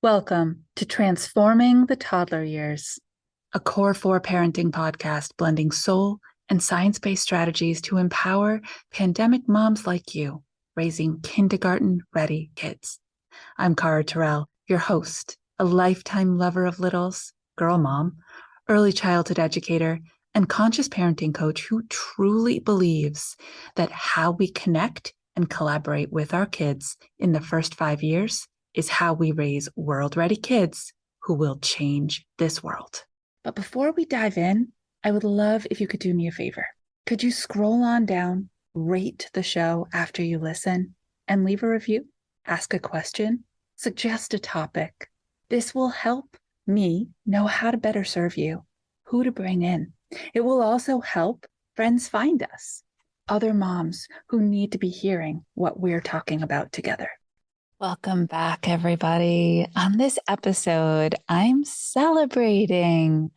Welcome to Transforming the Toddler Years, a Core 4 parenting podcast blending soul and science-based strategies to empower pandemic moms like you, raising kindergarten-ready kids. I'm Cara Tyrrell, your host, a lifetime lover of littles, girl mom, early childhood educator, and conscious parenting coach who truly believes that how we connect and collaborate with our kids in the first 5 years is how we raise world-ready kids who will change this world. But before we dive in, I would love if you could do me a favor. Could you scroll on down, rate the show after you listen, and leave a review, ask a question, suggest a topic. This will help me know how to better serve you, who to bring in. It will also help friends find us, other moms who need to be hearing what we're talking about together. Welcome back, everybody. On this episode, I'm celebrating.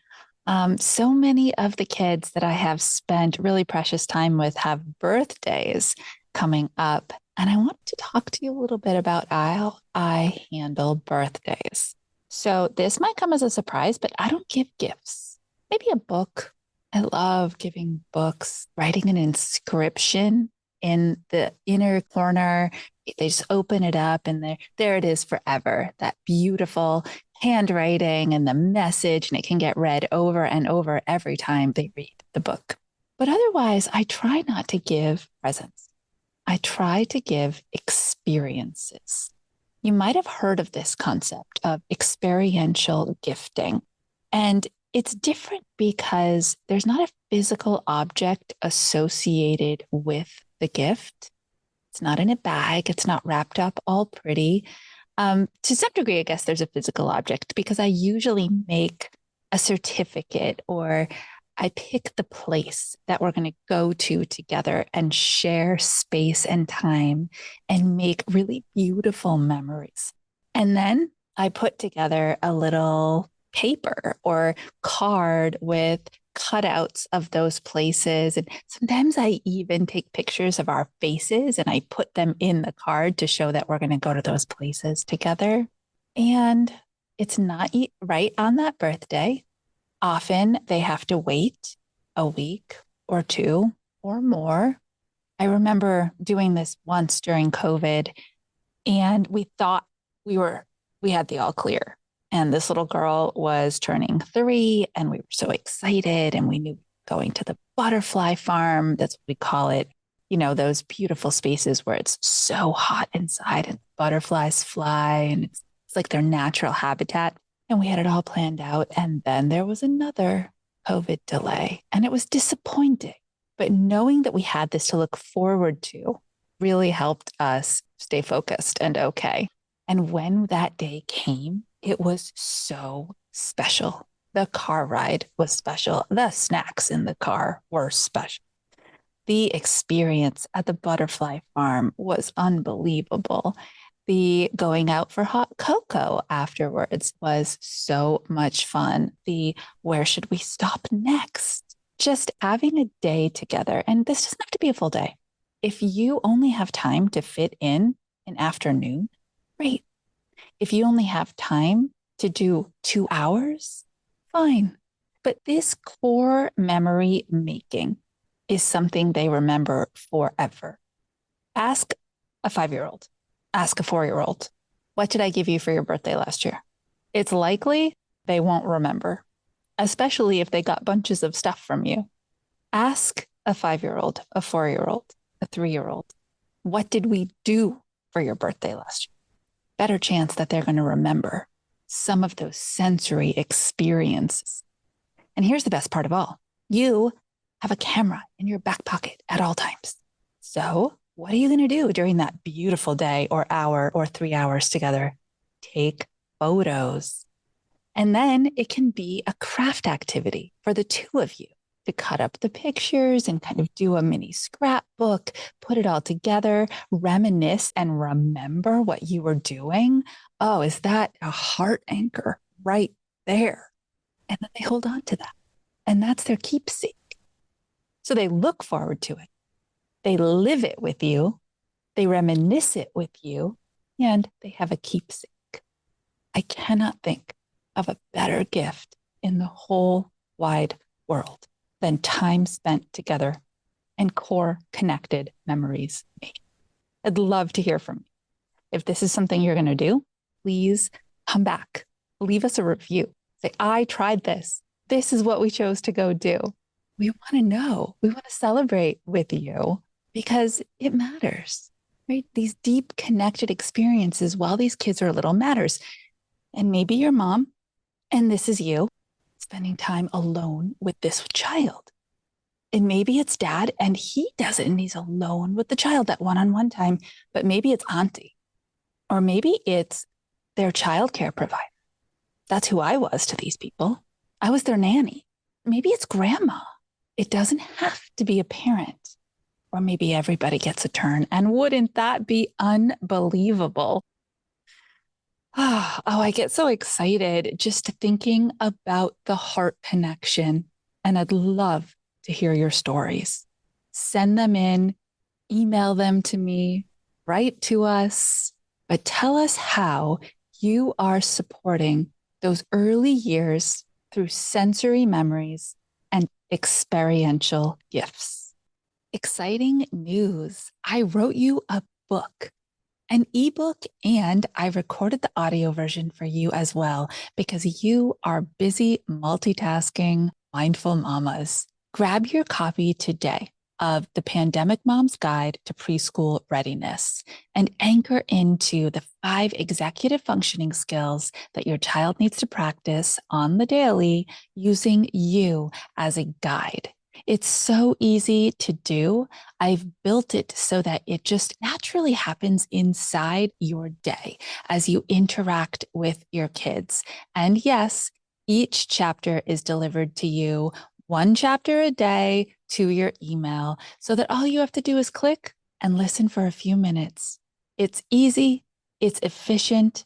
So many of the kids that I have spent really precious time with have birthdays coming up. And I want to talk to you a little bit about how I handle birthdays. So this might come as a surprise, but I don't give gifts. Maybe a book. I love giving books, writing an inscription in the inner corner. They just open it up and there it is forever. That beautiful handwriting and the message, and it can get read over and over every time they read the book. But otherwise, I try not to give presents. I try to give experiences. You might have heard of this concept of experiential gifting. And it's different because there's not a physical object associated with the gift. It's not in a bag. It's not wrapped up all pretty. To some degree, I guess there's a physical object because I usually make a certificate or I pick the place that we're going to go to together and share space and time and make really beautiful memories. And then I put together a little paper or card with cutouts of those places. And sometimes I even take pictures of our faces and I put them in the card to show that we're going to go to those places together. And it's not right on that birthday. Often they have to wait a week or two or more. I remember doing this once during COVID, and we thought we had the all clear. And this little girl was turning 3, and we were so excited, and we knew going to the butterfly farm. That's what we call it. You know, those beautiful spaces where it's so hot inside and butterflies fly, and it's like their natural habitat. And we had it all planned out. And then there was another COVID delay, and it was disappointing. But knowing that we had this to look forward to really helped us stay focused and okay. And when that day came, it was so special. The car ride was special. The snacks in the car were special. The experience at the butterfly farm was unbelievable. The going out for hot cocoa afterwards was so much fun. The where should we stop next? Just having a day together. And this doesn't have to be a full day. If you only have time to fit in an afternoon, great. If you only have time to do 2 hours, fine. But this core memory making is something they remember forever. Ask a 5-year-old, ask a 4-year-old, what did I give you for your birthday last year? It's likely they won't remember, especially if they got bunches of stuff from you. Ask a 5-year-old, a 4-year-old, a 3-year-old, what did we do for your birthday last year? Better chance that they're going to remember some of those sensory experiences. And here's the best part of all. You have a camera in your back pocket at all times. So what are you going to do during that beautiful day or hour or 3 hours together? Take photos. And then it can be a craft activity for the two of you to cut up the pictures and kind of do a mini scrapbook, put it all together, reminisce and remember what you were doing. Oh, is that a heart anchor right there? And then they hold on to that. And that's their keepsake. So they look forward to it. They live it with you. They reminisce it with you. And they have a keepsake. I cannot think of a better gift in the whole wide world than time spent together and core connected memories made. I'd love to hear from you. If this is something you're going to do, please come back. Leave us a review. Say, I tried this. This is what we chose to go do. We want to know. We want to celebrate with you because it matters, right? These deep connected experiences while these kids are little matters. And maybe your mom, and this is you, spending time alone with this child. And maybe it's dad and he does it and he's alone with the child that one-on-one time, but maybe it's auntie, or maybe it's their childcare provider. That's who I was to these people. I was their nanny. Maybe it's grandma. It doesn't have to be a parent. Or maybe everybody gets a turn. And wouldn't that be unbelievable? Oh, I get so excited just thinking about the heart connection. And I'd love to hear your stories. Send them in, email them to me, write to us, but tell us how you are supporting those early years through sensory memories and experiential gifts. Exciting news. I wrote you a book, an ebook, and I recorded the audio version for you as well because you are busy multitasking, mindful mamas. Grab your copy today of The Pandemic Mom's Guide to Preschool Readiness and anchor into the 5 executive functioning skills that your child needs to practice on the daily using you as a guide. It's so easy to do. I've built it so that it just naturally happens inside your day as you interact with your kids. And yes, each chapter is delivered to you 1 chapter a day to your email so that all you have to do is click and listen for a few minutes. It's easy, it's efficient,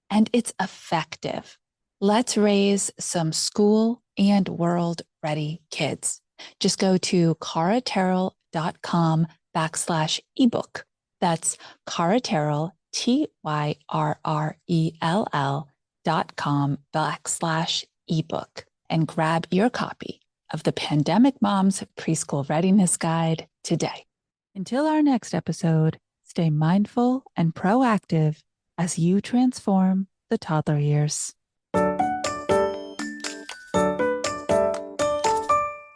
and it's effective. Let's raise some school and world ready kids. Just go to caratyrrell.com/ebook. That's Cara Tyrrell, TYRRELL.com/ebook and grab your copy of the Pandemic Mom's Preschool Readiness Guide today. Until our next episode, stay mindful and proactive as you transform the toddler years.